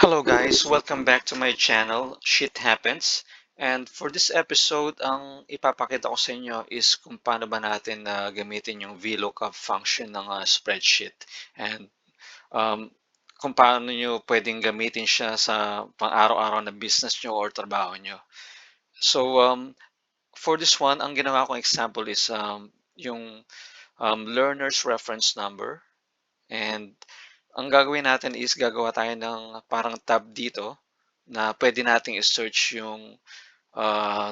Hello guys, welcome back to my channel, Shit Happens. And for this episode, ang ipapakita ko sa inyo is kung paano ba natin gamitin yung VLOOKUP function ng spreadsheet. And um, kung paano nyo pwedeng gamitin siya sa pang-araw-araw na business nyo or trabaho nyo. So for this one, ang ginawa kong example is yung learner's reference number. And ang gagawin natin is gagawa tayo ng parang tab dito na pwede nating i-search yung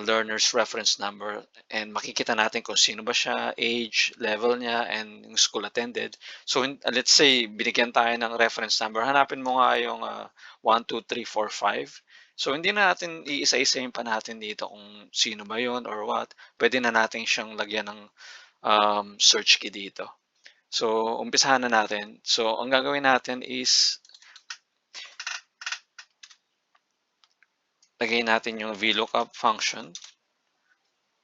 learner's reference number and makikita natin kung sino ba siya, age, level niya, and yung school attended. So let's say binigyan tayo ng reference number, hanapin mo nga yung 1, 2, 3, 4, 5. So hindi na natin iisa-isahin pa natin dito kung sino ba yon or what. Pwede na natin siyang lagyan ng search key dito. So umpisahan na natin. So ang gagawin natin is lagay natin yung VLOOKUP function.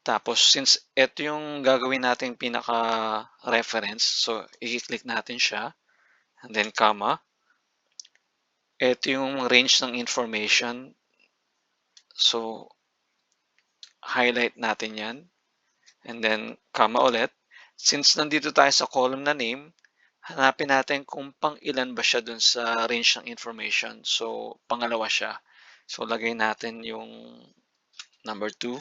Tapos, since ito yung gagawin natin pinaka-reference, so i-click natin siya, and then comma. Ito yung range ng information. So, highlight natin yan. And then, comma ulit. Since nandito tayo sa column na name, hanapin natin kung pang ilan ba siya dun sa range ng information. So, pangalawa siya. So, lagay natin yung number 2.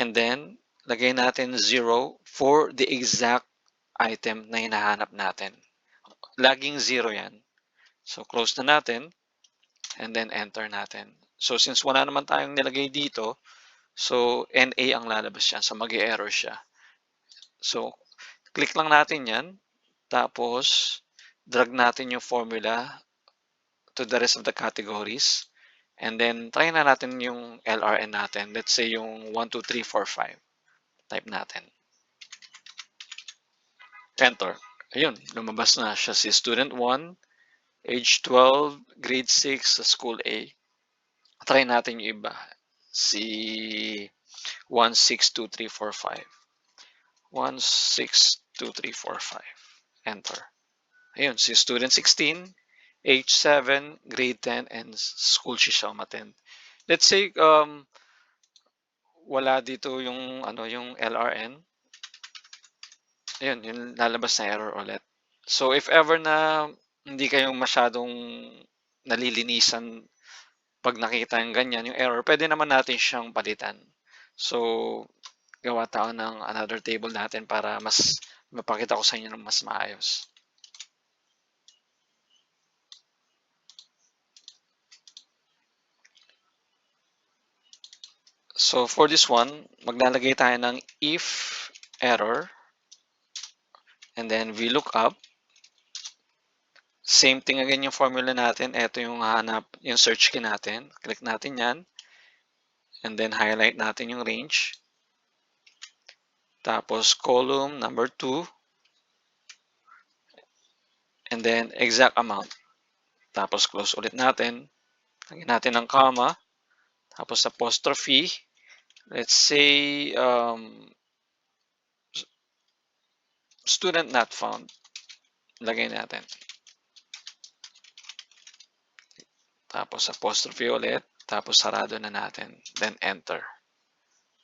And then, lagay natin 0 for the exact item na hinahanap natin. Laging 0 yan. So, close na natin. And then, enter natin. So, since wala naman tayong nilagay dito, so, NA ang lalabas yan. So, mag-error siya. So, click lang natin yan. Tapos, drag natin yung formula to the rest of the categories. And then, try na natin yung LRN natin. Let's say yung 1, 2, 3, 4, 5. Type natin. Enter. Ayun, lumabas na siya si student 1, age 12, grade 6 sa school A. Try natin yung iba. Si 162345. 162345. Enter. Ayun, si student 16, age 7, grade 10, and school siya umattend. Let's say wala dito yung yung LRN. Ayun, yung lalabas na error ulit. So if ever na hindi kayo masyadong nalilinisan pag nakita yung ganyan, yung error, pwede naman natin siyang palitan. So, gawa tayo ng another table natin para mas mapakita ko sa inyo ng mas maayos. So, for this one, maglalagay tayo ng if error and then VLOOKUP. Same thing again yung formula natin. Ito yung hanap, yung search key natin. Click natin yan. And then highlight natin yung range. Tapos column number 2. And then exact amount. Tapos close ulit natin. Lagyan natin ng comma. Tapos apostrophe. Let's say student not found. Lagay natin. Tapos apostrophe ulit. Tapos sarado na natin. Then enter.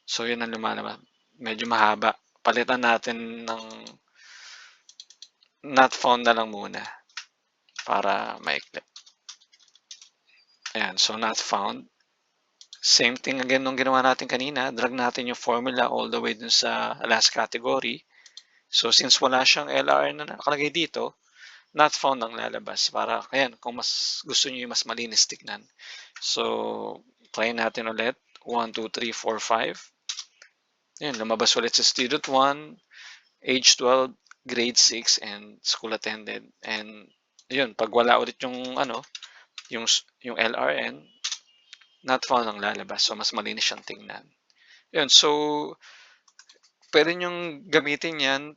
So yun ang lumalabas. Medyo mahaba. Palitan natin ng not found na lang muna. Para maikli. Ayan. So not found. Same thing again nung ginawa natin kanina. Drag natin yung formula all the way dun sa last category. So since wala siyang LR na nakalagay dito, not found ang lalabas. Para, ayan, kung mas gusto niyo yung mas malinis tignan. So, try natin ulit. 1, 2, 3, 4, 5. Ayan, lumabas ulit sa student 1, age 12, grade 6, and school attended. And, yun, pag wala ulit yung, yung LRN, not found ang lalabas. So, mas malinis siyang tingnan. Yun, so, pwede nyong gamitin yan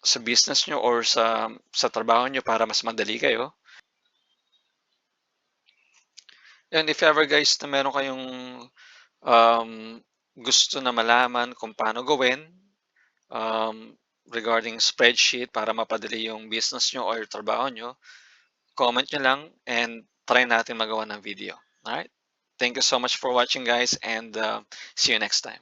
sa business nyo or sa trabaho nyo para mas madali kayo. And if ever guys na meron kayong gusto na malaman kung paano gawin regarding spreadsheet para mapadali yung business nyo or trabaho nyo, comment nyo lang and try natin magawa ng video. Alright? Thank you so much for watching guys and see you next time.